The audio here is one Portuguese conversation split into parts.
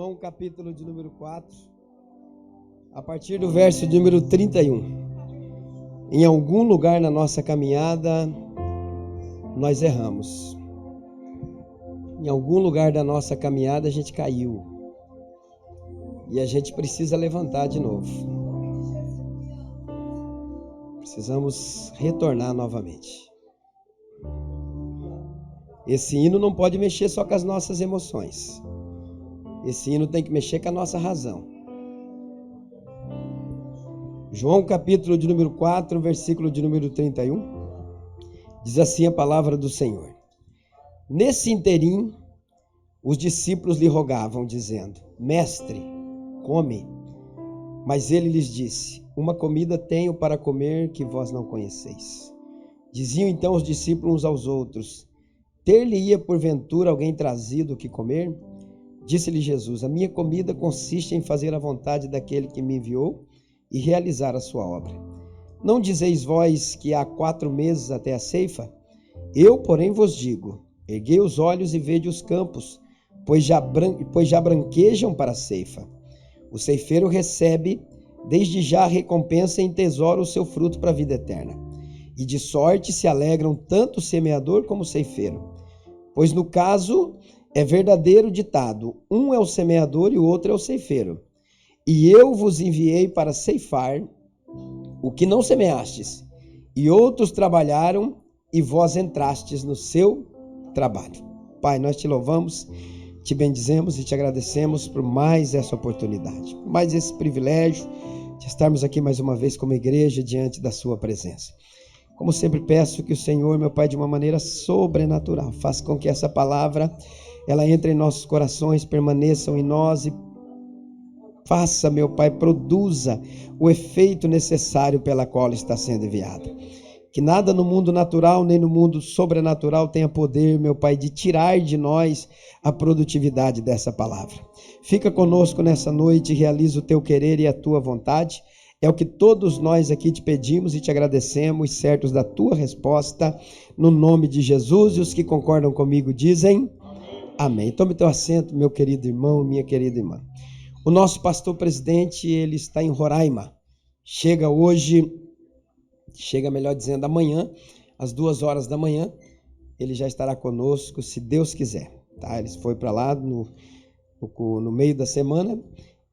João capítulo de número 4, a partir do verso de número 31. Em algum lugar na nossa caminhada, nós erramos. Em algum lugar da nossa caminhada a gente caiu. E a gente precisa levantar de novo. Precisamos retornar novamente. Esse hino não pode mexer só com as nossas emoções. Esse hino tem que mexer com a nossa razão. João capítulo de número 4, versículo de número 31. Diz assim a palavra do Senhor. Nesse interim, os discípulos lhe rogavam, dizendo: Mestre, come. Mas ele lhes disse: Uma comida tenho para comer que vós não conheceis. Diziam então os discípulos uns aos outros: Ter-lhe-ia porventura alguém trazido o que comer? Disse-lhe Jesus: A minha comida consiste em fazer a vontade daquele que me enviou e realizar a sua obra. Não dizeis vós que há 4 meses até a ceifa? Eu, porém, vos digo: erguei os olhos e vede os campos, pois já branquejam para a ceifa. O ceifeiro recebe desde já a recompensa e entesoura o seu fruto para a vida eterna. E de sorte se alegram tanto o semeador como o ceifeiro. Pois no caso é verdadeiro ditado: um é o semeador e o outro é o ceifeiro. E eu vos enviei para ceifar o que não semeastes, e outros trabalharam, e vós entrastes no seu trabalho. Pai, nós te louvamos, te bendizemos e te agradecemos por mais essa oportunidade, por mais esse privilégio de estarmos aqui mais uma vez como igreja diante da sua presença. Como sempre peço que o Senhor, meu Pai, de uma maneira sobrenatural, faça com que essa palavra, ela entre em nossos corações, permaneçam em nós e faça, meu Pai, produza o efeito necessário pela qual está sendo enviada. Que nada no mundo natural nem no mundo sobrenatural tenha poder, meu Pai, de tirar de nós a produtividade dessa palavra. Fica conosco nessa noite, realiza o teu querer e a tua vontade. É o que todos nós aqui te pedimos e te agradecemos, certos da tua resposta, no nome de Jesus. E os que concordam comigo dizem amém. Tome teu assento, meu querido irmão, minha querida irmã. O nosso pastor presidente, ele está em Roraima. Chega melhor dizendo, amanhã, às 2h da manhã, ele já estará conosco, se Deus quiser. Tá? Ele foi para lá no meio da semana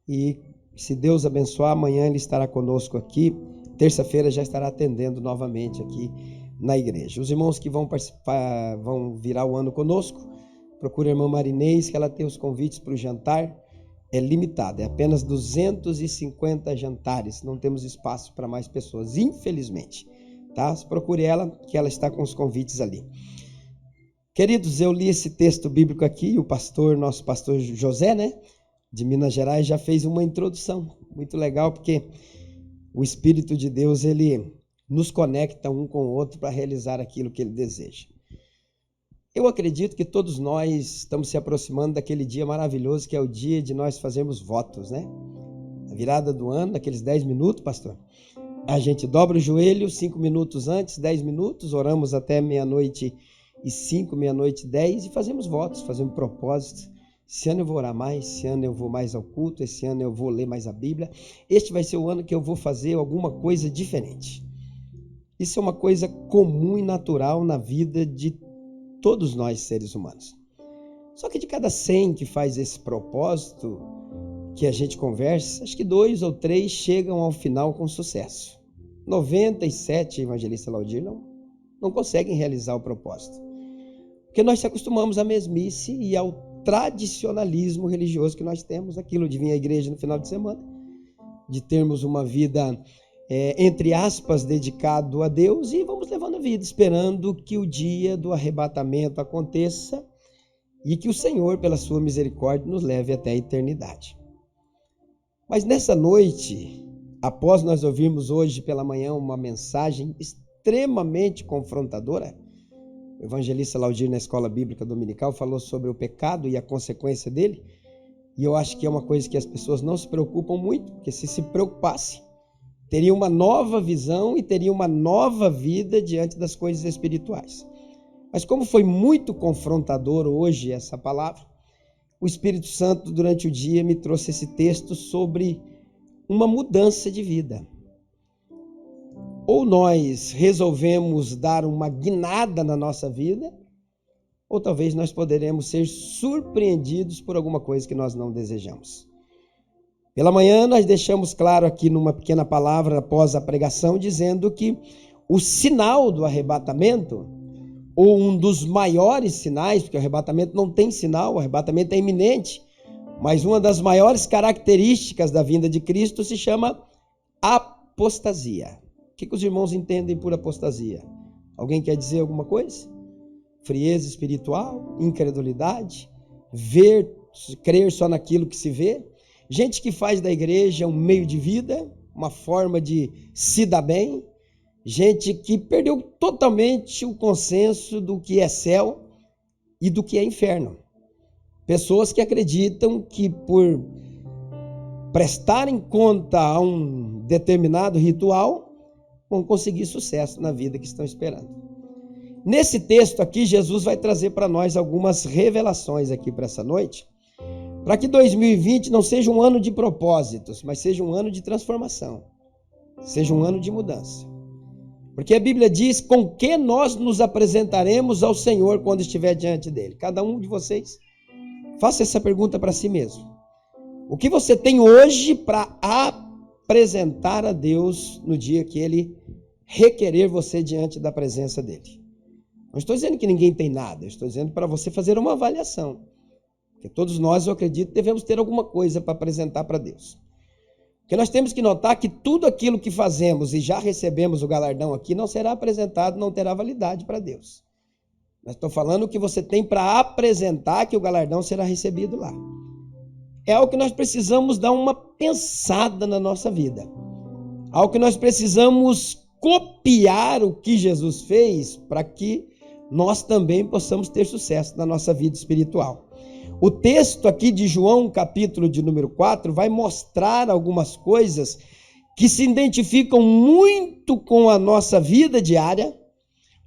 e, se Deus abençoar, amanhã ele estará conosco aqui. Terça-feira já estará atendendo novamente aqui na igreja. Os irmãos que vão participar, vão virar o ano conosco, procure a irmã Marinês, que ela tem os convites para o jantar. É limitado, é apenas 250 jantares, não temos espaço para mais pessoas, infelizmente, tá? Procure ela, que ela está com os convites ali. Queridos, eu li esse texto bíblico aqui, o nosso pastor José, né, de Minas Gerais, já fez uma introdução, muito legal, porque o Espírito de Deus, ele nos conecta um com o outro para realizar aquilo que ele deseja. Eu acredito que todos nós estamos se aproximando daquele dia maravilhoso que é o dia de nós fazermos votos, né? A virada do ano, daqueles 10 minutos, pastor. A gente dobra o joelho 5 minutos antes, 10 minutos, oramos até 00:05, 00:10 e fazemos votos, fazemos propósitos. Esse ano eu vou orar mais, esse ano eu vou mais ao culto, esse ano eu vou ler mais a Bíblia. Este vai ser o ano que eu vou fazer alguma coisa diferente. Isso é uma coisa comum e natural na vida de todos nós, seres humanos. Só que de cada 100 que faz esse propósito, que a gente conversa, acho que 2 ou 3 chegam ao final com sucesso. 97, evangelista Laudir, não conseguem realizar o propósito. Porque nós se acostumamos à mesmice e ao tradicionalismo religioso que nós temos, aquilo de vir à igreja no final de semana, de termos uma vida entre aspas, dedicado a Deus, e vamos levando a vida, esperando que o dia do arrebatamento aconteça e que o Senhor, pela sua misericórdia, nos leve até a eternidade. Mas nessa noite, após nós ouvirmos hoje pela manhã uma mensagem extremamente confrontadora, o evangelista Laudir, na escola bíblica dominical, falou sobre o pecado e a consequência dele, e eu acho que é uma coisa que as pessoas não se preocupam muito, porque se preocupasse, teria uma nova visão e teria uma nova vida diante das coisas espirituais. Mas como foi muito confrontador hoje essa palavra, o Espírito Santo, durante o dia, me trouxe esse texto sobre uma mudança de vida. Ou nós resolvemos dar uma guinada na nossa vida, ou talvez nós poderemos ser surpreendidos por alguma coisa que nós não desejamos. Pela manhã nós deixamos claro aqui numa pequena palavra após a pregação, dizendo que o sinal do arrebatamento, ou um dos maiores sinais, porque o arrebatamento não tem sinal, o arrebatamento é iminente, mas uma das maiores características da vinda de Cristo se chama apostasia. O que os irmãos entendem por apostasia? Alguém quer dizer alguma coisa? Frieza espiritual, incredulidade, crer só naquilo que se vê. Gente que faz da igreja um meio de vida, uma forma de se dar bem. Gente que perdeu totalmente o consenso do que é céu e do que é inferno. Pessoas que acreditam que por prestarem conta a um determinado ritual, vão conseguir sucesso na vida que estão esperando. Nesse texto aqui, Jesus vai trazer para nós algumas revelações aqui para essa noite, para que 2020 não seja um ano de propósitos, mas seja um ano de transformação, seja um ano de mudança. Porque a Bíblia diz com que nós nos apresentaremos ao Senhor quando estiver diante dele. Cada um de vocês, faça essa pergunta para si mesmo. O que você tem hoje para apresentar a Deus no dia que ele requerer você diante da presença dele? Não estou dizendo que ninguém tem nada, eu estou dizendo para você fazer uma avaliação. Porque todos nós, eu acredito, devemos ter alguma coisa para apresentar para Deus. Porque nós temos que notar que tudo aquilo que fazemos e já recebemos o galardão aqui não será apresentado, não terá validade para Deus. Nós estamos falando o que você tem para apresentar, que o galardão será recebido lá. É algo que nós precisamos dar uma pensada na nossa vida. Algo que nós precisamos copiar o que Jesus fez para que nós também possamos ter sucesso na nossa vida espiritual. O texto aqui de João, capítulo de número 4, vai mostrar algumas coisas que se identificam muito com a nossa vida diária,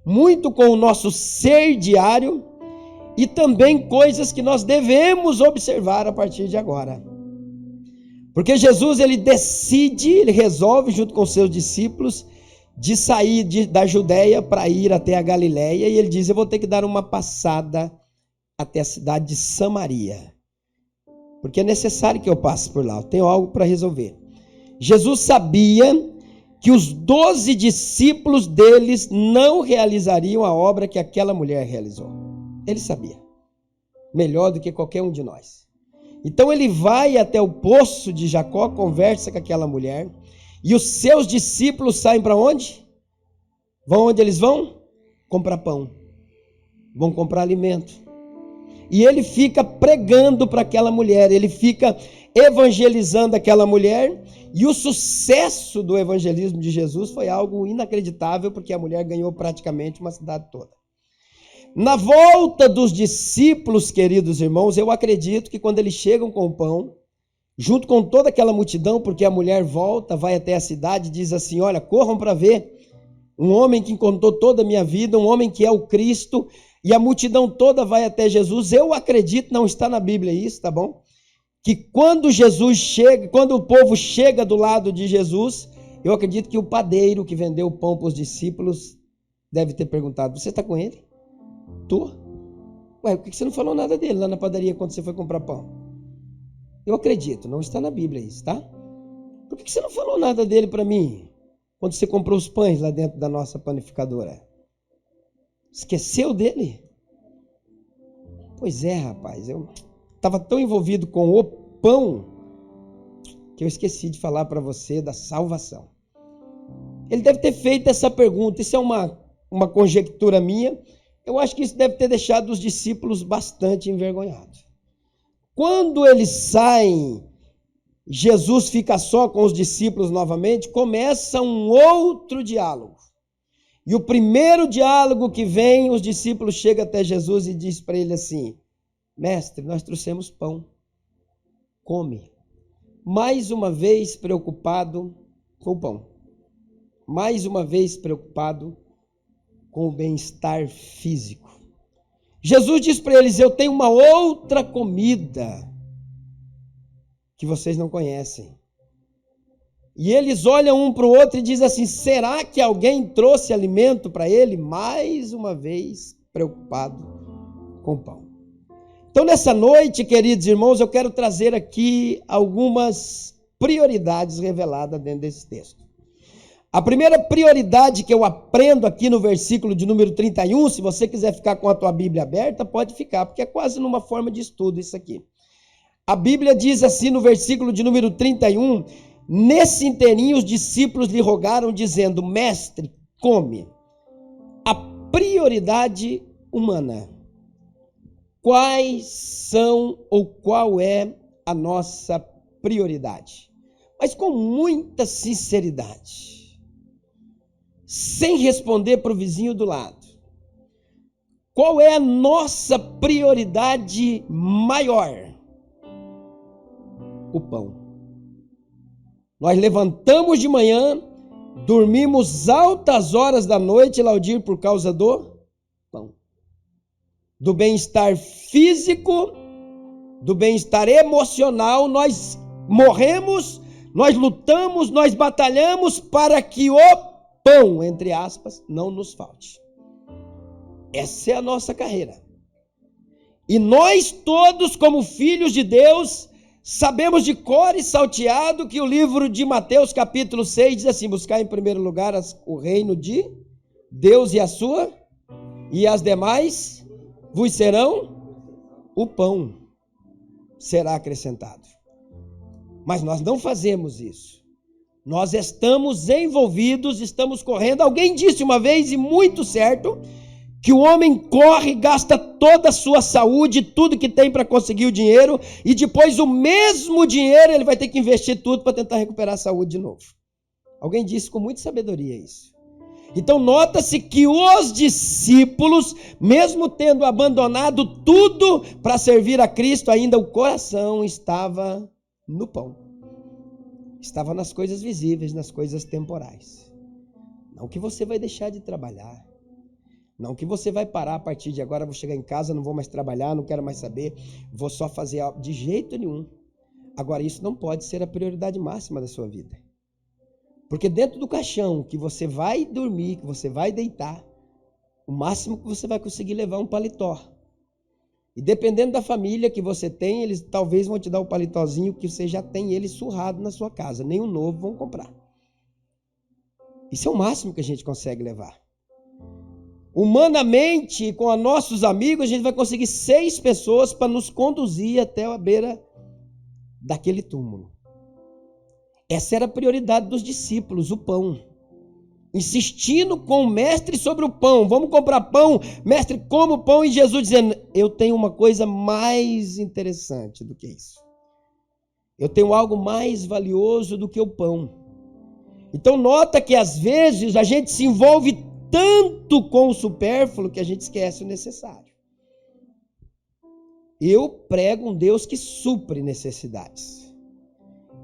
muito com o nosso ser diário e também coisas que nós devemos observar a partir de agora. Porque Jesus, ele resolve junto com seus discípulos de sair da Judéia para ir até a Galileia, e ele diz: eu vou ter que dar uma passada até a cidade de Samaria, porque é necessário que eu passe por lá, eu tenho algo para resolver. Jesus sabia que os 12 discípulos deles não realizariam a obra que aquela mulher realizou. Ele sabia, melhor do que qualquer um de nós. Então ele vai até o poço de Jacó, conversa com aquela mulher, e os seus discípulos saem para onde? Vão onde eles vão? Comprar pão, vão comprar alimento. E ele fica pregando para aquela mulher, ele fica evangelizando aquela mulher, e o sucesso do evangelismo de Jesus foi algo inacreditável, porque a mulher ganhou praticamente uma cidade toda. Na volta dos discípulos, queridos irmãos, eu acredito que quando eles chegam com o pão, junto com toda aquela multidão, porque a mulher volta, vai até a cidade e diz assim: olha, corram para ver um homem que contou toda a minha vida, um homem que é o Cristo. E a multidão toda vai até Jesus. Eu acredito, não está na Bíblia isso, tá bom? Que quando Jesus chega, quando o povo chega do lado de Jesus, eu acredito que o padeiro que vendeu o pão para os discípulos deve ter perguntado: você está com ele? Tô. Ué, por que você não falou nada dele lá na padaria quando você foi comprar pão? Eu acredito, não está na Bíblia isso, tá? Por que você não falou nada dele para mim quando você comprou os pães lá dentro da nossa panificadora? Esqueceu dele? Pois é, rapaz, eu estava tão envolvido com o pão que eu esqueci de falar para você da salvação. Ele deve ter feito essa pergunta, isso é uma conjectura minha. Eu acho que isso deve ter deixado os discípulos bastante envergonhados. Quando eles saem, Jesus fica só com os discípulos novamente, começa um outro diálogo. E o primeiro diálogo que vem, os discípulos chegam até Jesus e diz para ele assim: mestre, nós trouxemos pão, come. Mais uma vez preocupado com o pão. Mais uma vez preocupado com o bem-estar físico. Jesus diz para eles: eu tenho uma outra comida que vocês não conhecem. E eles olham um para o outro e dizem assim: será que alguém trouxe alimento para ele? Mais uma vez preocupado com o pão. Então, nessa noite, queridos irmãos, eu quero trazer aqui algumas prioridades reveladas dentro desse texto. A primeira prioridade que eu aprendo aqui no versículo de número 31, se você quiser ficar com a tua Bíblia aberta, pode ficar, porque é quase numa forma de estudo isso aqui. A Bíblia diz assim no versículo de número 31, nesse inteirinho os discípulos lhe rogaram, dizendo: mestre, come. A prioridade humana. Quais são ou qual é a nossa prioridade? Mas com muita sinceridade, sem responder para o vizinho do lado. Qual é a nossa prioridade maior? O pão. Nós levantamos de manhã, dormimos altas horas da noite, Laudir, por causa do pão. Do bem-estar físico, do bem-estar emocional, nós morremos, nós lutamos, nós batalhamos para que o pão, entre aspas, não nos falte. Essa é a nossa carreira. E nós todos, como filhos de Deus, sabemos de cor e salteado que o livro de Mateus capítulo 6 diz assim: buscar em primeiro lugar o reino de Deus e a sua, e as demais vos serão, o pão será acrescentado. Mas nós não fazemos isso. Nós estamos envolvidos, estamos correndo. Alguém disse uma vez, e muito certo, que o homem corre, gasta toda a sua saúde, tudo que tem para conseguir o dinheiro, e depois o mesmo dinheiro ele vai ter que investir tudo para tentar recuperar a saúde de novo. Alguém disse com muita sabedoria isso. Então nota-se que os discípulos, mesmo tendo abandonado tudo para servir a Cristo, ainda o coração estava no pão. Estava nas coisas visíveis, nas coisas temporais. Não que você vai deixar de trabalhar. Não que você vai parar a partir de agora, vou chegar em casa, não vou mais trabalhar, não quero mais saber, vou só fazer algo. De jeito nenhum. Agora, isso não pode ser a prioridade máxima da sua vida. Porque dentro do caixão que você vai dormir, que você vai deitar, o máximo que você vai conseguir levar é um paletó. E dependendo da família que você tem, eles talvez vão te dar o paletózinho que você já tem ele surrado na sua casa. Nem o novo vão comprar. Isso é o máximo que a gente consegue levar. Humanamente, com os nossos amigos, a gente vai conseguir 6 pessoas para nos conduzir até a beira daquele túmulo. Essa era a prioridade dos discípulos, o pão. Insistindo com o mestre sobre o pão. Vamos comprar pão, mestre, como pão. E Jesus dizendo: eu tenho uma coisa mais interessante do que isso. Eu tenho algo mais valioso do que o pão. Então nota que às vezes a gente se envolve tanto com o supérfluo que a gente esquece o necessário. Eu prego um Deus que supre necessidades.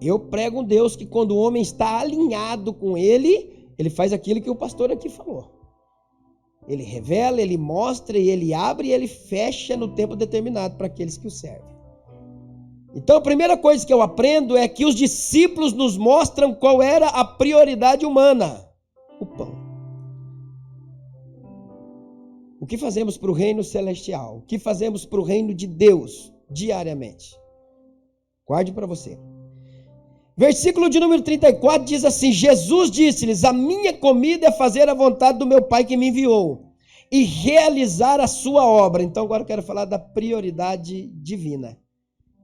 Eu prego um Deus que quando o homem está alinhado com ele, ele faz aquilo que o pastor aqui falou. Ele revela, ele mostra, e ele abre e ele fecha no tempo determinado para aqueles que o servem. Então a primeira coisa que eu aprendo é que os discípulos nos mostram qual era a prioridade humana: o pão. O que fazemos para o reino celestial? O que fazemos para o reino de Deus diariamente? Guarde para você. Versículo de número 34 diz assim: Jesus disse-lhes: a minha comida é fazer a vontade do meu Pai que me enviou e realizar a sua obra. Então agora eu quero falar da prioridade divina.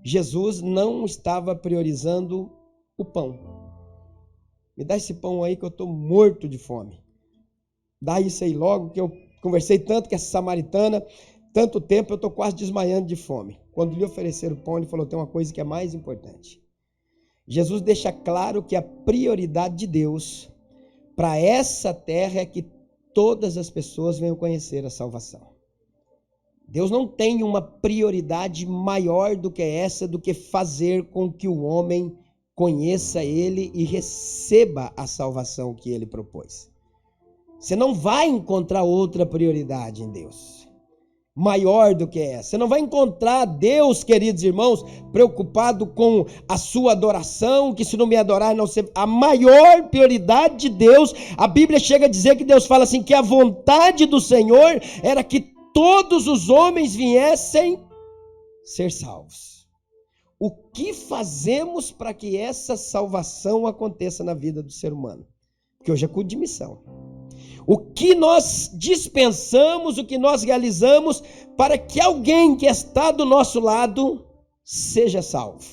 Jesus não estava priorizando o pão. Me dá esse pão aí que eu estou morto de fome. Dá isso aí logo, que eu conversei tanto com essa samaritana, tanto tempo, eu estou quase desmaiando de fome. Quando lhe ofereceram o pão, ele falou: tem uma coisa que é mais importante. Jesus deixa claro que a prioridade de Deus para essa terra é que todas as pessoas venham conhecer a salvação. Deus não tem uma prioridade maior do que essa, do que fazer com que o homem conheça ele e receba a salvação que ele propôs. Você não vai encontrar outra prioridade em Deus. maior do que essa. Você não vai encontrar Deus, queridos irmãos, preocupado com a sua adoração, que se não me adorar, não ser a maior prioridade de Deus. A Bíblia chega a dizer que Deus fala assim, que a vontade do Senhor era que todos os homens viessem ser salvos. O que fazemos para que essa salvação aconteça na vida do ser humano? Porque hoje é culto de missão. O que nós dispensamos, o que nós realizamos para que alguém que está do nosso lado seja salvo.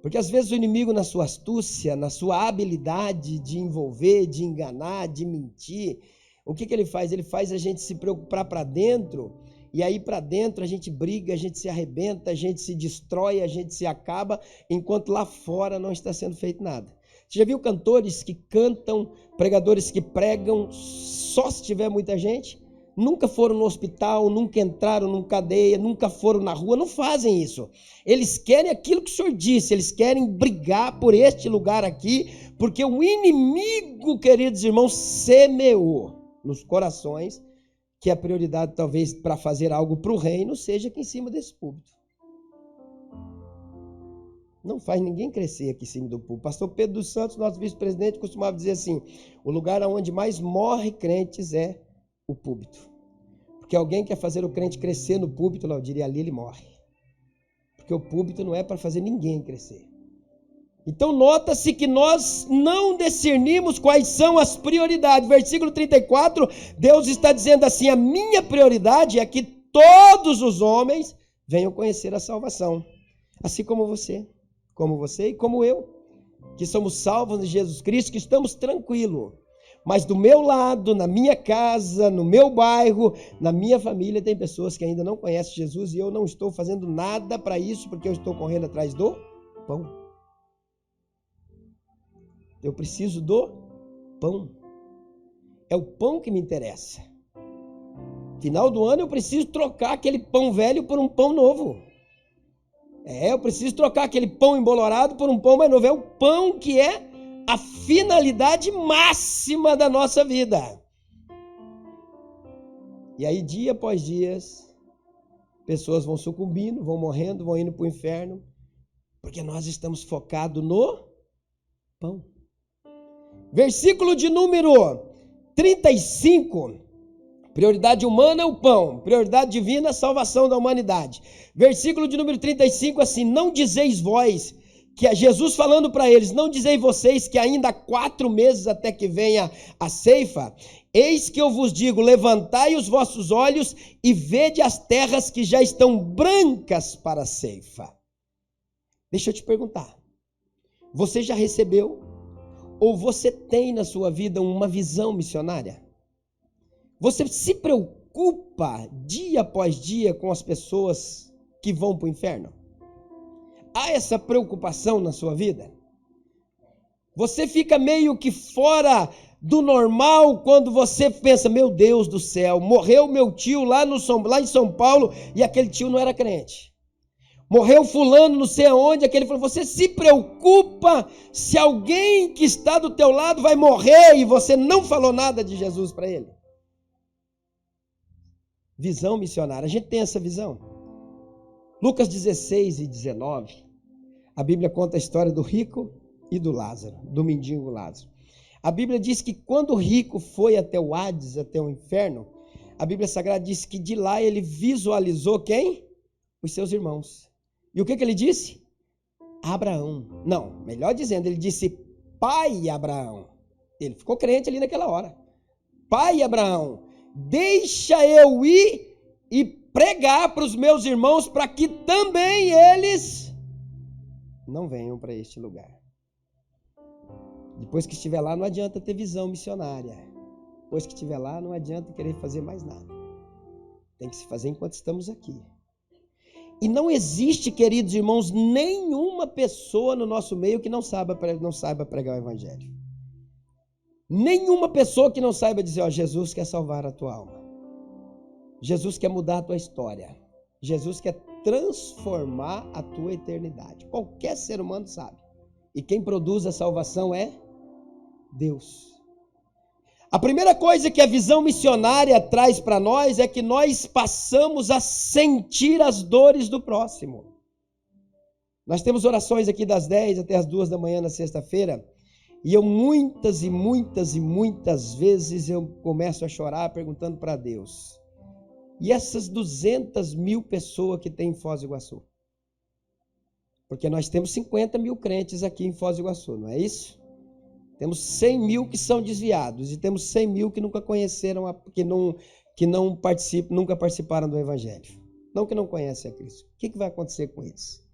Porque às vezes o inimigo, na sua astúcia, na sua habilidade de envolver, de enganar, de mentir, o que ele faz? Ele faz a gente se preocupar para dentro, e aí para dentro a gente briga, a gente se arrebenta, a gente se destrói, a gente se acaba, enquanto lá fora não está sendo feito nada. Você já viu cantores que cantam, pregadores que pregam só se tiver muita gente? Nunca foram no hospital, nunca entraram numa cadeia, nunca foram na rua, não fazem isso. Eles querem aquilo que o Senhor disse, eles querem brigar por este lugar aqui, porque o inimigo, queridos irmãos, semeou nos corações que a prioridade talvez para fazer algo para o reino seja aqui em cima desse púlpito. Não faz ninguém crescer aqui em cima do púlpito. Pastor Pedro dos Santos, nosso vice-presidente, costumava dizer assim, o lugar onde mais morre crentes é o púlpito. Porque alguém quer fazer o crente crescer no púlpito, eu diria ali ele morre. Porque o púlpito não é para fazer ninguém crescer. Então nota-se que nós não discernimos quais são as prioridades. Versículo 34, Deus está dizendo assim, a minha prioridade é que todos os homens venham conhecer a salvação. Assim como você e como eu, que somos salvos de Jesus Cristo, que estamos tranquilos. Mas do meu lado, na minha casa, no meu bairro, na minha família, tem pessoas que ainda não conhecem Jesus e eu não estou fazendo nada para isso, porque eu estou correndo atrás do pão. Eu preciso do pão. É o pão que me interessa. Final do ano eu preciso trocar aquele pão velho por um pão novo. Eu preciso trocar aquele pão embolorado por um pão mais novo. É o pão que é a finalidade máxima da nossa vida. E aí, dia após dia, pessoas vão sucumbindo, vão morrendo, vão indo para o inferno, porque nós estamos focados no pão. Versículo de número 35. Prioridade humana, o pão. Prioridade divina, a salvação da humanidade. Versículo de número 35, assim, não dizeis vós, que é Jesus falando para eles, não dizeis vocês que ainda há 4 meses até que venha a ceifa? Eis que eu vos digo, levantai os vossos olhos e vede as terras que já estão brancas para a ceifa. Deixa eu te perguntar, você já recebeu ou você tem na sua vida uma visão missionária? Você se preocupa dia após dia com as pessoas que vão para o inferno? Há essa preocupação na sua vida? Você fica meio que fora do normal quando você pensa, meu Deus do céu, morreu meu tio lá em São Paulo e aquele tio não era crente. Morreu fulano não sei aonde, aquele falou, você se preocupa se alguém que está do teu lado vai morrer e você não falou nada de Jesus para ele? Visão missionária, a gente tem essa visão. Lucas 16 e 19, a Bíblia conta a história do rico e do Lázaro, do mendigo Lázaro. A Bíblia diz que quando o rico foi até o Hades, até o inferno, a Bíblia Sagrada diz que de lá ele visualizou quem? Os seus irmãos. E o que ele disse? Abraão. Não, melhor dizendo, ele disse pai Abraão. Ele ficou crente ali naquela hora. Pai Abraão, deixa eu ir e pregar para os meus irmãos para que também eles não venham para este lugar. Depois que estiver lá, não adianta ter visão missionária. Depois que estiver lá, não adianta querer fazer mais nada. Tem que se fazer enquanto estamos aqui. E não existe, queridos irmãos, nenhuma pessoa no nosso meio que não saiba pregar o evangelho. Nenhuma pessoa que não saiba dizer, ó, Jesus quer salvar a tua alma. Jesus quer mudar a tua história. Jesus quer transformar a tua eternidade. Qualquer ser humano sabe. E quem produz a salvação é Deus. A primeira coisa que a visão missionária traz para nós é que nós passamos a sentir as dores do próximo. Nós temos orações aqui das 10 até as 2 da manhã na sexta-feira, e eu muitas vezes eu começo a chorar perguntando para Deus: e essas 200 mil pessoas que tem em Foz do Iguaçu? Porque nós temos 50 mil crentes aqui em Foz do Iguaçu, não é isso? Temos 100 mil que são desviados e temos 100 mil que nunca conheceram, nunca participaram do Evangelho. Não que não conhecem a Cristo. O que vai acontecer com eles?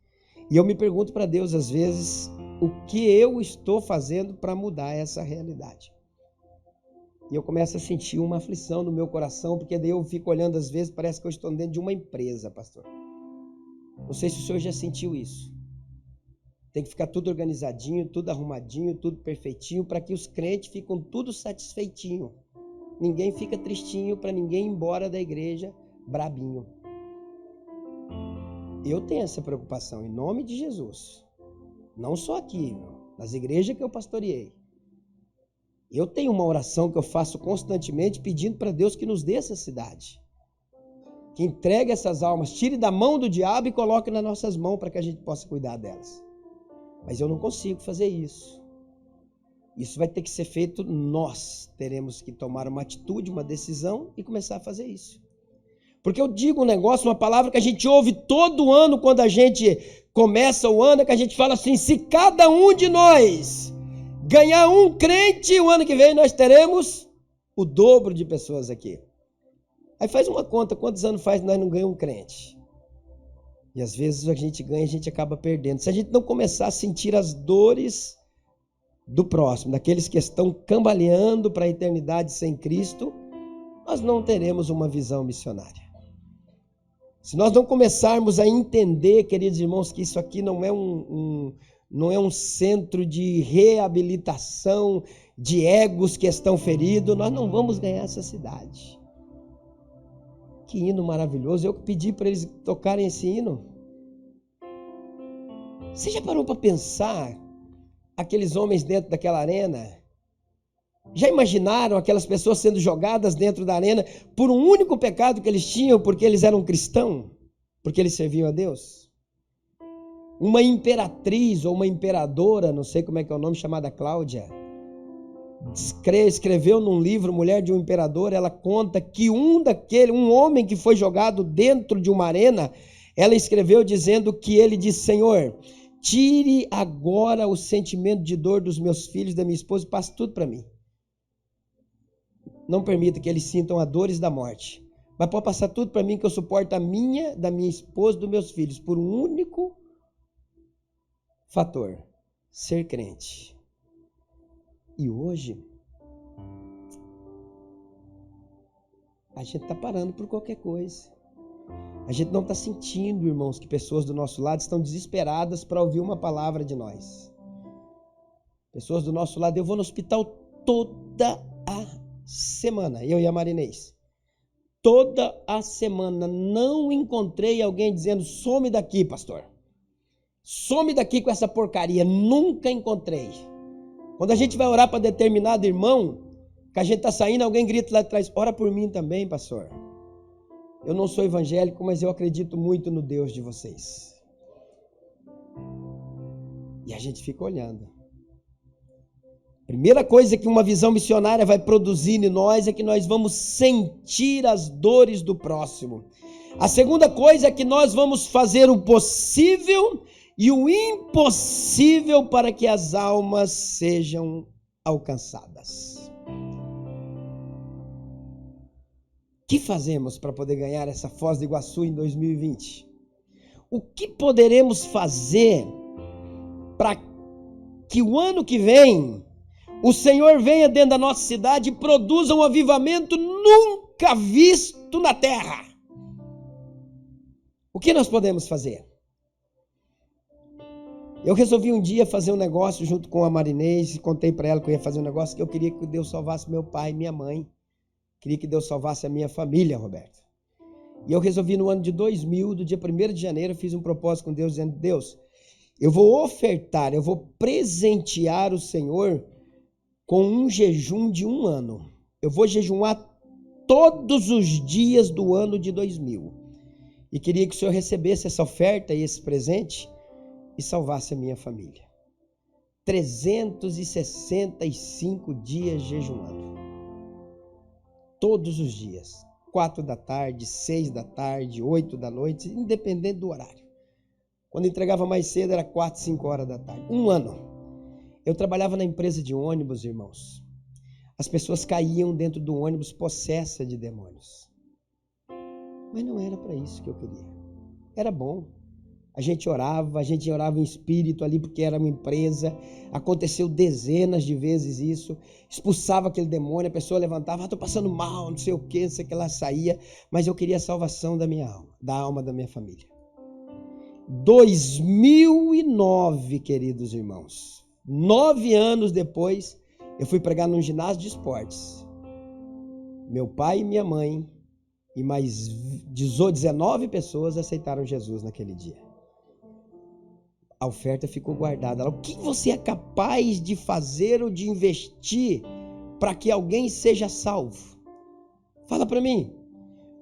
E eu me pergunto para Deus às vezes, o que eu estou fazendo para mudar essa realidade? E eu começo a sentir uma aflição no meu coração, porque daí eu fico olhando às vezes, parece que eu estou dentro de uma empresa, pastor. Não sei se o senhor já sentiu isso. Tem que ficar tudo organizadinho, tudo arrumadinho, tudo perfeitinho, para que os crentes ficam tudo satisfeitinho. Ninguém fica tristinho, para ninguém ir embora da igreja brabinho. Eu tenho essa preocupação, em nome de Jesus. Não só aqui, nas igrejas que eu pastoreei. Eu tenho uma oração que eu faço constantemente, pedindo para Deus que nos dê essa cidade. Que entregue essas almas, tire da mão do diabo e coloque nas nossas mãos, para que a gente possa cuidar delas. Mas eu não consigo fazer isso. Isso vai ter que ser feito, nós teremos que tomar uma atitude, uma decisão e começar a fazer isso. Porque eu digo um negócio, uma palavra que a gente ouve todo ano quando a gente começa o ano, é que a gente fala assim: se cada um de nós ganhar um crente, o ano que vem nós teremos o dobro de pessoas aqui. Aí faz uma conta, quantos anos faz que nós não ganhamos um crente? E às vezes a gente ganha e a gente acaba perdendo. Se a gente não começar a sentir as dores do próximo, daqueles que estão cambaleando para a eternidade sem Cristo, nós não teremos uma visão missionária. Se nós não começarmos a entender, queridos irmãos, que isso aqui não é um centro de reabilitação de egos que estão feridos, nós não vamos ganhar essa cidade. Que hino maravilhoso, eu que pedi para eles tocarem esse hino. Você já parou para pensar aqueles homens dentro daquela arena? Já imaginaram aquelas pessoas sendo jogadas dentro da arena por um único pecado que eles tinham, porque eles eram cristãos, porque eles serviam a Deus? Uma imperatriz ou uma imperadora, não sei como é que é o nome, chamada Cláudia, escreveu num livro, Mulher de um Imperador, ela conta que um homem que foi jogado dentro de uma arena, ela escreveu dizendo que ele disse: Senhor, tire agora o sentimento de dor dos meus filhos, da minha esposa, e passe tudo para mim. Não permita que eles sintam as dores da morte, mas pode passar tudo para mim, que eu suporto da minha esposa, dos meus filhos, por um único fator: ser crente. E hoje, a gente está parando por qualquer coisa. A gente não está sentindo, irmãos, que pessoas do nosso lado estão desesperadas para ouvir uma palavra de nós. Pessoas do nosso lado, eu vou no hospital toda a semana, eu e a Marinês. Toda a semana não encontrei alguém dizendo: some daqui, pastor. Some daqui com essa porcaria. Nunca encontrei. Quando a gente vai orar para determinado irmão, que a gente está saindo, alguém grita lá atrás: ora por mim também, pastor. Eu não sou evangélico, mas eu acredito muito no Deus de vocês. E a gente fica olhando. Primeira coisa que uma visão missionária vai produzir em nós é que nós vamos sentir as dores do próximo. A segunda coisa é que nós vamos fazer o possível e o impossível para que as almas sejam alcançadas. O que fazemos para poder ganhar essa Foz do Iguaçu em 2020? O que poderemos fazer para que o ano que vem o Senhor venha dentro da nossa cidade e produza um avivamento nunca visto na terra? O que nós podemos fazer? Eu resolvi um dia fazer um negócio junto com a Marinês e contei para ela que eu ia fazer um negócio, que eu queria que Deus salvasse meu pai e minha mãe. Queria que Deus salvasse a minha família, Roberto. E eu resolvi no ano de 2000, do dia 1º de janeiro, eu fiz um propósito com Deus, dizendo: Deus, eu vou ofertar, eu vou presentear o Senhor com um jejum de 1 ano. eu vou jejuar todos os dias do ano de 2000. E queria que o senhor recebesse essa oferta e esse presente e salvasse a minha família. 365 dias jejuando. Todos os dias. 4 da tarde, 6 da tarde, 8 da noite, independente do horário. Quando entregava mais cedo era 4, 5 horas da tarde. 1 ano. Eu trabalhava na empresa de ônibus, irmãos. As pessoas caíam dentro do ônibus possessas de demônios. Mas não era para isso que eu queria. Era bom. A gente orava em espírito ali, porque era uma empresa. Aconteceu dezenas de vezes isso. Expulsava aquele demônio, a pessoa levantava, estou passando mal, não sei o que, não sei o que, ela saía. Mas eu queria a salvação da minha alma, da alma da minha família. 2009, queridos irmãos. 9 anos depois, eu fui pregar num ginásio de esportes. Meu pai e minha mãe e mais 19 pessoas aceitaram Jesus naquele dia. A oferta ficou guardada. O que você é capaz de fazer ou de investir para que alguém seja salvo? Fala para mim.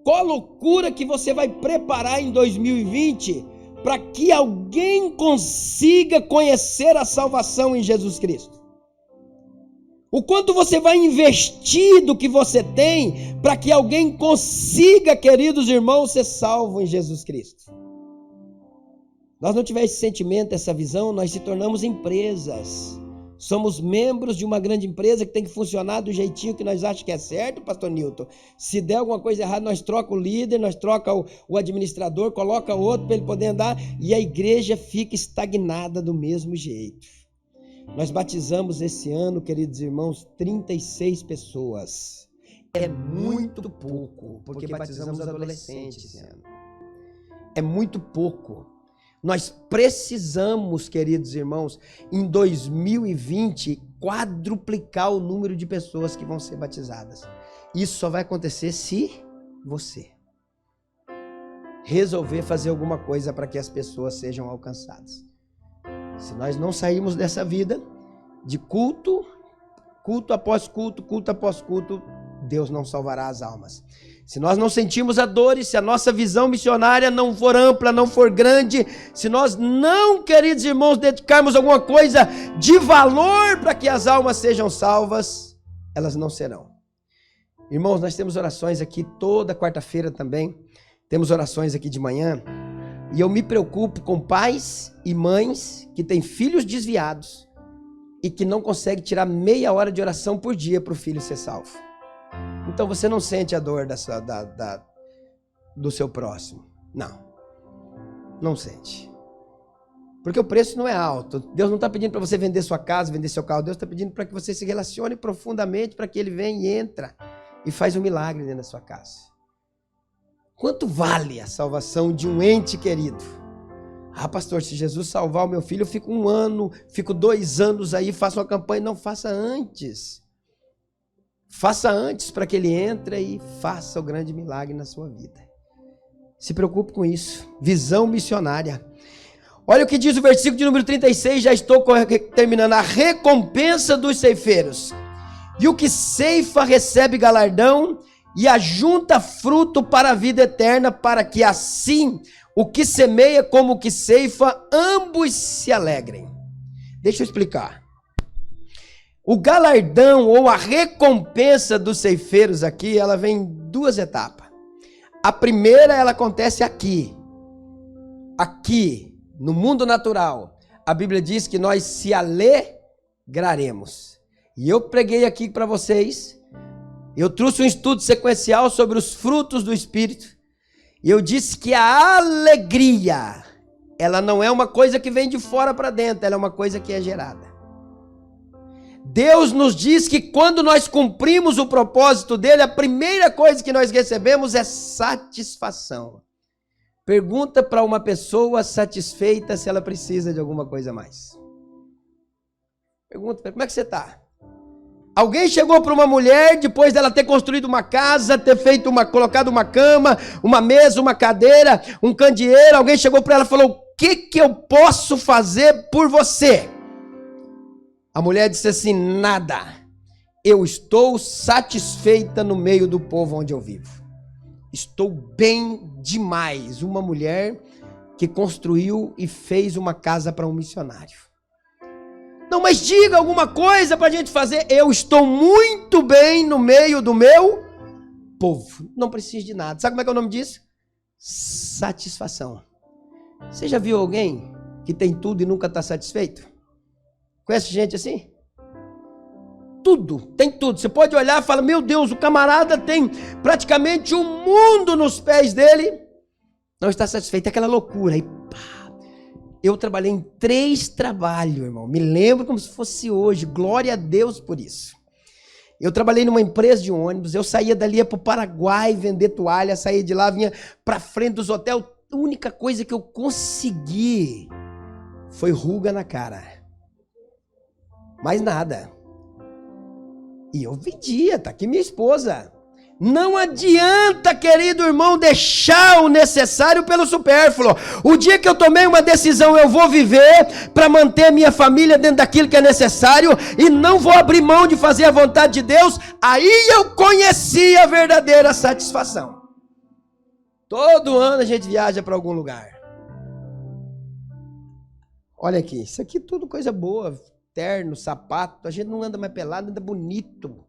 Qual a loucura que você vai preparar em 2020 para que alguém consiga conhecer a salvação em Jesus Cristo? O quanto você vai investir do que você tem para que alguém consiga, queridos irmãos, ser salvo em Jesus Cristo? Nós não tivermos esse sentimento, essa visão, nós se tornamos empresas. Somos membros de uma grande empresa que tem que funcionar do jeitinho que nós achamos que é certo, pastor Newton. Se der alguma coisa errada, nós troca o líder, nós troca o administrador, coloca outro para ele poder andar e a igreja fica estagnada do mesmo jeito. Nós batizamos esse ano, queridos irmãos, 36 pessoas. É muito pouco, porque batizamos adolescentes esse ano. É muito pouco. Nós precisamos, queridos irmãos, em 2020, quadruplicar o número de pessoas que vão ser batizadas. Isso só vai acontecer se você resolver fazer alguma coisa para que as pessoas sejam alcançadas. Se nós não sairmos dessa vida de culto após culto, Deus não salvará as almas. Se nós não sentimos a dor e se a nossa visão missionária não for ampla, não for grande, se nós não, queridos irmãos, dedicarmos alguma coisa de valor para que as almas sejam salvas, elas não serão. Irmãos, nós temos orações aqui toda quarta-feira também, temos orações aqui de manhã, e eu me preocupo com pais e mães que têm filhos desviados e que não conseguem tirar meia hora de oração por dia para o filho ser salvo. Então você não sente a dor do seu próximo. Não sente. Porque o preço não é alto. Deus não está pedindo para você vender sua casa, vender seu carro. Deus está pedindo para que você se relacione profundamente, para que Ele venha e entra e faz um milagre dentro da sua casa. Quanto vale a salvação de um ente querido? Ah, pastor, se Jesus salvar o meu filho, eu fico 1 ano, fico 2 anos aí, faço uma campanha. Não, faça antes. Faça antes para que ele entre e faça o grande milagre na sua vida. Se preocupe com isso. Visão missionária. Olha o que diz o versículo de número 36, já estou terminando. A recompensa dos ceifeiros. E o que ceifa recebe galardão e ajunta fruto para a vida eterna, para que assim o que semeia como o que ceifa, ambos se alegrem. Deixa eu explicar. O galardão ou a recompensa dos ceifeiros aqui, ela vem em 2 etapas. A primeira, ela acontece aqui. Aqui, no mundo natural. A Bíblia diz que nós se alegraremos. E eu preguei aqui para vocês. Eu trouxe um estudo sequencial sobre os frutos do Espírito. E eu disse que a alegria, ela não é uma coisa que vem de fora para dentro, ela é uma coisa que é gerada. Deus nos diz que quando nós cumprimos o propósito dele, a primeira coisa que nós recebemos é satisfação. Pergunta para uma pessoa satisfeita se ela precisa de alguma coisa a mais. Pergunta, como é que você está? Alguém chegou para uma mulher, depois dela ter construído uma casa, ter colocado uma cama, uma mesa, uma cadeira, um candeeiro, alguém chegou para ela e falou, o que eu posso fazer por você? A mulher disse assim, nada. eu estou satisfeita no meio do povo onde eu vivo. Estou bem demais. Uma mulher que construiu e fez uma casa para um missionário. Não, mas diga alguma coisa para a gente fazer. Eu estou muito bem no meio do meu povo. Não preciso de nada. Sabe como é que é o nome disso? Satisfação. Você já viu alguém que tem tudo e nunca está satisfeito? Conhece gente assim? Tudo, tem tudo. Você pode olhar e falar, meu Deus, o camarada tem praticamente o mundo nos pés dele. Não está satisfeito, é aquela loucura. E pá, eu trabalhei em 3 trabalhos, irmão. Me lembro como se fosse hoje. Glória a Deus por isso. Eu trabalhei numa empresa de ônibus. Eu saía dali, ia para o Paraguai vender toalha. Saía de lá, vinha para frente dos hotéis. A única coisa que eu consegui foi ruga na cara. Mais nada. E eu vendia, tá aqui minha esposa. Não adianta, querido irmão, deixar o necessário pelo supérfluo. O dia que eu tomei uma decisão, eu vou viver para manter minha família dentro daquilo que é necessário e não vou abrir mão de fazer a vontade de Deus, aí eu conheci a verdadeira satisfação. Todo ano a gente viaja para algum lugar. Olha aqui, isso aqui é tudo coisa boa. Terno, sapato, a gente não anda mais pelado, anda bonito.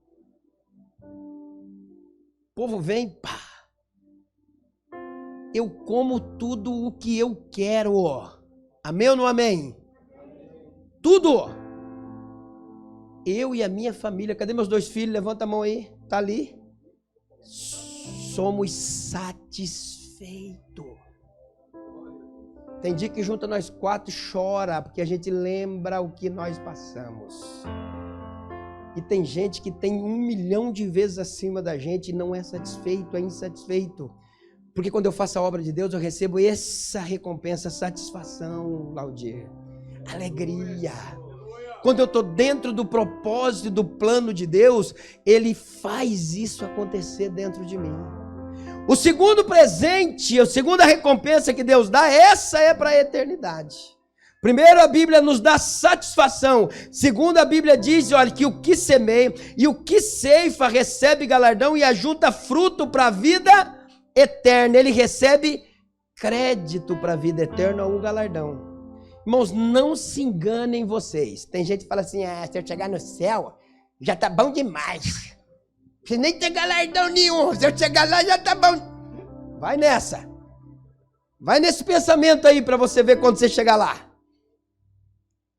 O povo vem, pá. Eu como tudo o que eu quero. Amém ou não amém? Tudo. Eu e a minha família, cadê meus 2 filhos? Levanta a mão aí, tá ali. Somos satisfeitos. Tem dia que junta nós 4 e chora, porque a gente lembra o que nós passamos. E tem gente que tem 1 milhão de vezes acima da gente e não é satisfeito, é insatisfeito. Porque quando eu faço a obra de Deus, eu recebo essa recompensa, satisfação, Laudir, alegria. Quando eu estou dentro do propósito, do plano de Deus, Ele faz isso acontecer dentro de mim. O segundo presente, a segunda recompensa que Deus dá, essa é para a eternidade. Primeiro, a Bíblia nos dá satisfação. Segundo, a Bíblia diz, olha, que o que semeia e o que ceifa recebe galardão e ajunta fruto para a vida eterna. Ele recebe crédito para a vida eterna ou um galardão. Irmãos, não se enganem vocês. Tem gente que fala assim, se eu chegar no céu, já tá bom demais. Você nem tem galardão nenhum. Se eu chegar lá, já tá bom. Vai nessa. Vai nesse pensamento aí para você ver quando você chegar lá.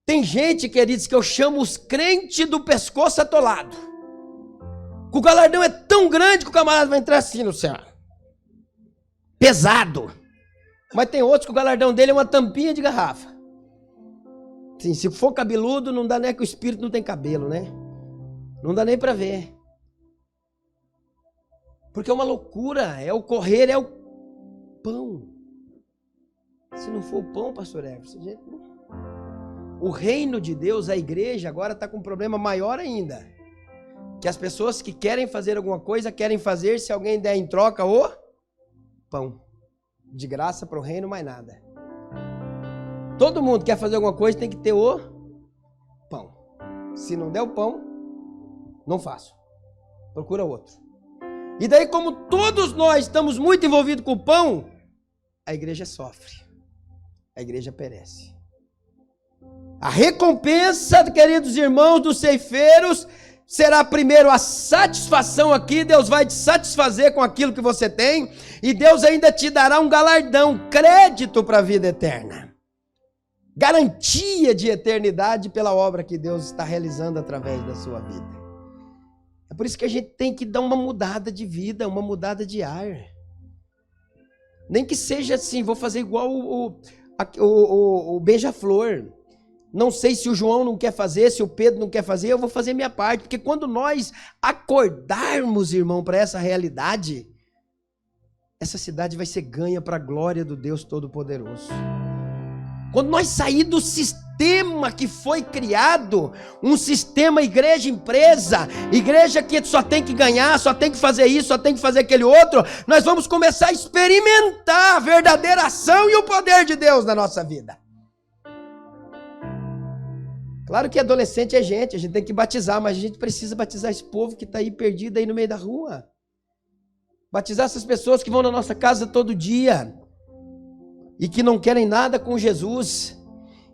Tem gente, queridos, que eu chamo os crentes do pescoço atolado. O galardão é tão grande que o camarada vai entrar assim no céu. Pesado. Mas tem outros que o galardão dele é uma tampinha de garrafa. Sim, se for cabeludo, não dá nem que o espírito não tem cabelo, né? Não dá nem para ver. Porque é uma loucura, é o correr, é o pão. Se não for o pão, pastor Everson, gente, o reino de Deus, a igreja, agora está com um problema maior ainda. Que as pessoas que querem fazer alguma coisa, querem fazer, se alguém der em troca, o pão. De graça para o reino, mais nada. Todo mundo quer fazer alguma coisa, tem que ter o pão. Se não der o pão, não faço. Procura outro. E daí, como todos nós estamos muito envolvidos com o pão, a igreja sofre. A igreja perece. A recompensa, queridos irmãos, dos ceifeiros, será primeiro a satisfação aqui. Deus vai te satisfazer com aquilo que você tem. E Deus ainda te dará um galardão, crédito para a vida eterna. Garantia de eternidade pela obra que Deus está realizando através da sua vida. É por isso que a gente tem que dar uma mudada de vida, uma mudada de ar. Nem que seja assim, vou fazer igual o beija-flor. Não sei se o João não quer fazer, se o Pedro não quer fazer, eu vou fazer minha parte. Porque quando nós acordarmos, irmão, para essa realidade, essa cidade vai ser ganha para a glória do Deus Todo-Poderoso. Quando nós sair do sistema que foi criado, um sistema igreja-empresa, igreja que só tem que ganhar, só tem que fazer isso, só tem que fazer aquele outro, nós vamos começar a experimentar a verdadeira ação e o poder de Deus na nossa vida. Claro que adolescente é gente, a gente tem que batizar, mas a gente precisa batizar esse povo que está aí perdido aí no meio da rua. Batizar essas pessoas que vão na nossa casa todo dia e que não querem nada com Jesus.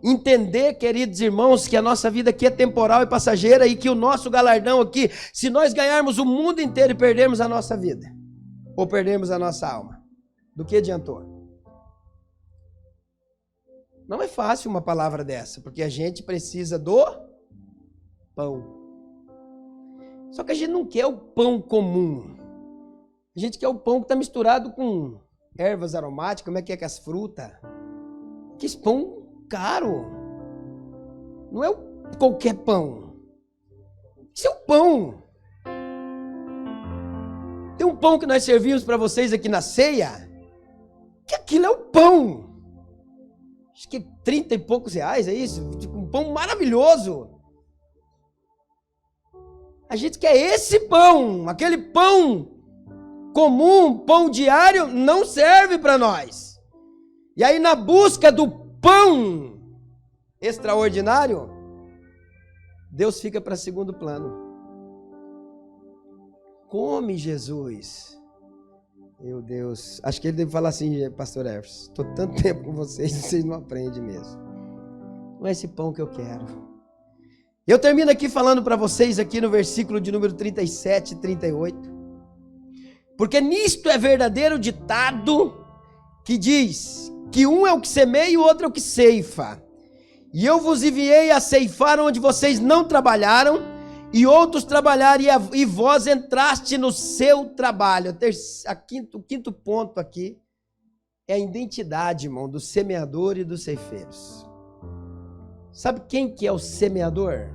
Entender, queridos irmãos, que a nossa vida aqui é temporal e passageira e que o nosso galardão aqui, se nós ganharmos o mundo inteiro e perdermos a nossa vida, ou perdermos a nossa alma, do que adiantou? Não é fácil uma palavra dessa, porque a gente precisa do pão. Só que a gente não quer o pão comum. A gente quer o pão que está misturado com ervas aromáticas, como é que é com as frutas. Que esse pão caro. Não é qualquer pão. Isso é o pão. Tem um pão que nós servimos para vocês aqui na ceia, que aquilo é o pão. Acho que 30 e poucos reais, é isso? Tipo, um pão maravilhoso. A gente quer esse pão, aquele pão comum, pão diário, não serve para nós. E aí na busca do pão extraordinário, Deus fica para segundo plano. Come, Jesus. Meu Deus, acho que ele deve falar assim, pastor Everson, estou tanto tempo com vocês, vocês não aprendem mesmo. Não é esse pão que eu quero. Eu termino aqui falando para vocês aqui no versículo de número 37 e 38. Porque nisto é verdadeiro ditado que diz que um é o que semeia e o outro é o que ceifa. E eu vos enviei a ceifar onde vocês não trabalharam, e outros trabalharam, e vós entraste no seu trabalho. O quinto ponto aqui é a identidade, irmão, do semeador e dos ceifeiros. Sabe quem que é o semeador?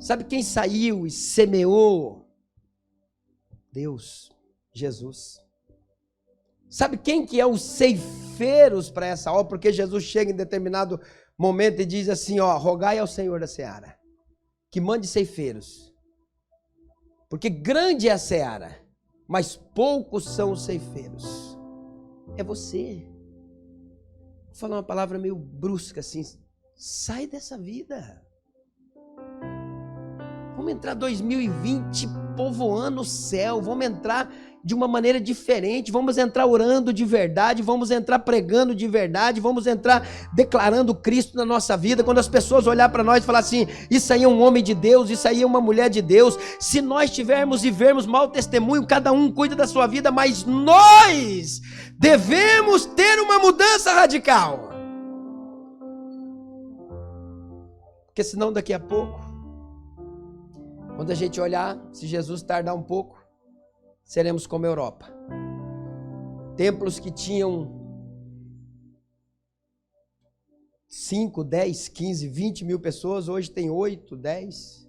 Sabe quem saiu e semeou? Deus, Jesus. Sabe quem que é os ceifeiros para essa obra? Porque Jesus chega em determinado momento e diz assim, ó, rogai ao Senhor da seara que mande ceifeiros, porque grande é a seara, mas poucos são os ceifeiros. É você. Vou falar uma palavra meio brusca assim, sai dessa vida. Vamos entrar 2020 povoando o céu, vamos entrar de uma maneira diferente, vamos entrar orando de verdade, vamos entrar pregando de verdade, vamos entrar declarando Cristo na nossa vida. Quando as pessoas olhar para nós e falar assim, isso aí é um homem de Deus, isso aí é uma mulher de Deus, se nós tivermos e vermos mau testemunho, cada um cuida da sua vida, mas nós devemos ter uma mudança radical, porque senão daqui a pouco, quando a gente olhar, se Jesus tardar um pouco, seremos como a Europa. Templos que tinham 5, 10, 15, 20 mil pessoas, hoje tem 8, 10,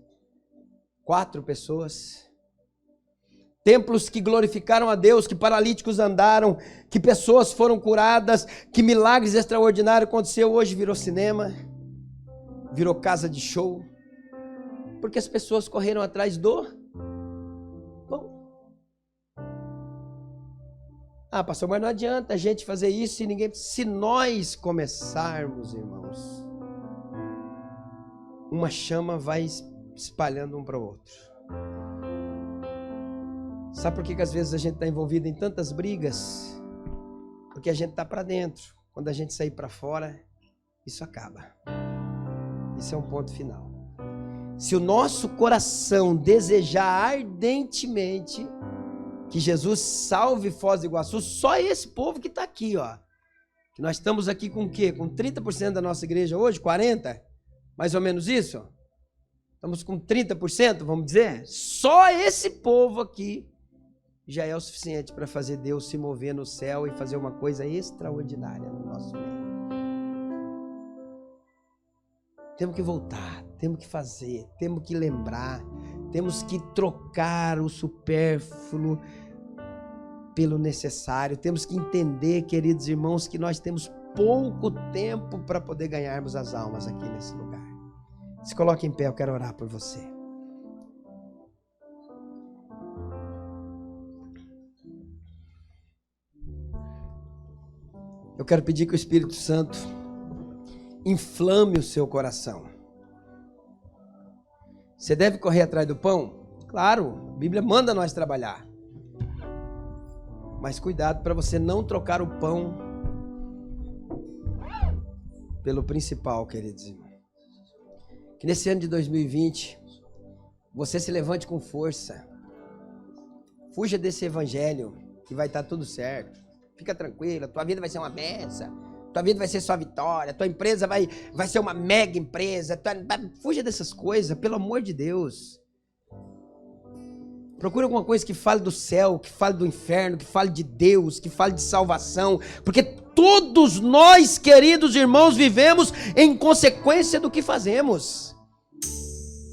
4 pessoas. Templos que glorificaram a Deus, que paralíticos andaram, que pessoas foram curadas, que milagres extraordinários aconteceu, hoje virou cinema, virou casa de show. Porque as pessoas correram atrás do pão. Ah, pastor, mas não adianta a gente fazer isso e ninguém... Se nós começarmos, irmãos, uma chama vai espalhando um para o outro. Sabe por que às vezes a gente está envolvido em tantas brigas? Porque a gente está para dentro. Quando a gente sair para fora, isso acaba. Isso é um ponto final. Se o nosso coração desejar ardentemente que Jesus salve Foz do Iguaçu, só esse povo que está aqui, ó. Que nós estamos aqui com o quê? Com 30% da nossa igreja hoje? 40%? Mais ou menos isso? Estamos com 30%, vamos dizer? Só esse povo aqui já é o suficiente para fazer Deus se mover no céu e fazer uma coisa extraordinária no nosso meio. Temos que voltar, temos que fazer, temos que lembrar, temos que trocar o supérfluo pelo necessário. Temos que entender, queridos irmãos, que nós temos pouco tempo para poder ganharmos as almas aqui nesse lugar. Se coloque em pé, eu quero orar por você. Eu quero pedir que o Espírito Santo inflame o seu coração. Você deve correr atrás do pão? Claro, a Bíblia manda nós trabalhar. Mas cuidado para você não trocar o pão pelo principal, queridos irmãos. Que nesse ano de 2020, você se levante com força. Fuja desse evangelho, que vai estar tudo certo. Fica tranquila, tua vida vai ser uma bênção. Tua vida vai ser só vitória. Tua empresa vai ser uma mega empresa. Fuja dessas coisas, pelo amor de Deus. Procure alguma coisa que fale do céu, que fale do inferno, que fale de Deus, que fale de salvação. Porque todos nós, queridos irmãos, vivemos em consequência do que fazemos.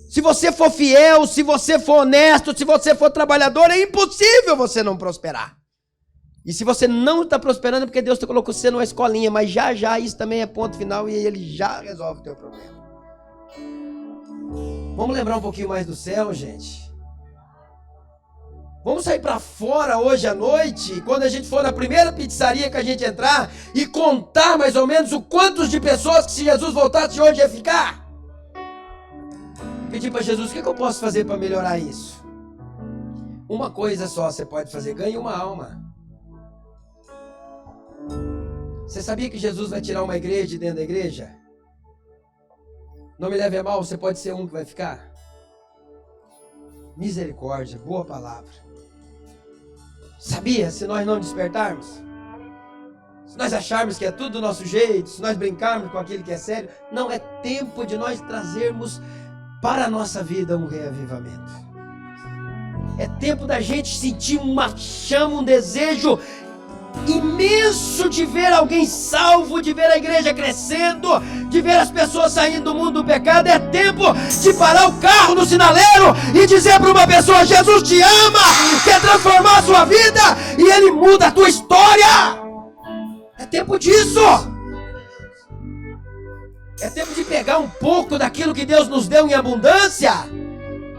Se você for fiel, se você for honesto, se você for trabalhador, é impossível você não prosperar. E se você não está prosperando é porque Deus te colocou você numa escolinha, mas já isso também é ponto final e Ele já resolve o teu problema. Vamos lembrar um pouquinho mais do céu, gente? Vamos sair para fora hoje à noite, quando a gente for na primeira pizzaria que a gente entrar, e contar mais ou menos o quantos de pessoas que se Jesus voltasse de onde ia ficar? Pedir para Jesus, o que eu posso fazer para melhorar isso? Uma coisa só você pode fazer, ganhe uma alma. Você sabia que Jesus vai tirar uma igreja de dentro da igreja? Não me leve a mal, você pode ser um que vai ficar. Misericórdia, boa palavra. Sabia, se nós não despertarmos, se nós acharmos que é tudo do nosso jeito, se nós brincarmos com aquilo que é sério, não, é tempo de nós trazermos para a nossa vida um reavivamento. É tempo da gente sentir uma chama, um desejo imenso de ver alguém salvo, de ver a igreja crescendo, de ver as pessoas saindo do mundo do pecado. É tempo de parar o carro no sinaleiro e dizer para uma pessoa: Jesus te ama, quer transformar a sua vida e Ele muda a tua história. É tempo disso. É tempo de pegar um pouco daquilo que Deus nos deu em abundância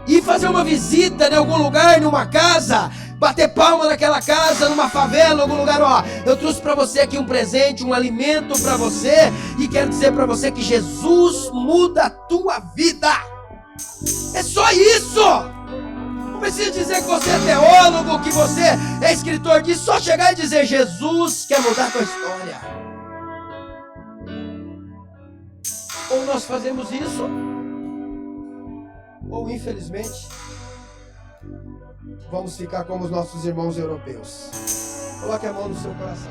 e fazer uma visita em algum lugar, numa casa, bater palma naquela casa, numa favela, em algum lugar. Ó, eu trouxe para você aqui um presente, um alimento para você, e quero dizer para você que Jesus muda a tua vida. É só isso. Não precisa dizer que você é teólogo, que você é escritor disso. Só chegar e dizer: Jesus quer mudar a tua história. Ou nós fazemos isso, ou infelizmente vamos ficar como os nossos irmãos europeus. Coloque a mão no seu coração.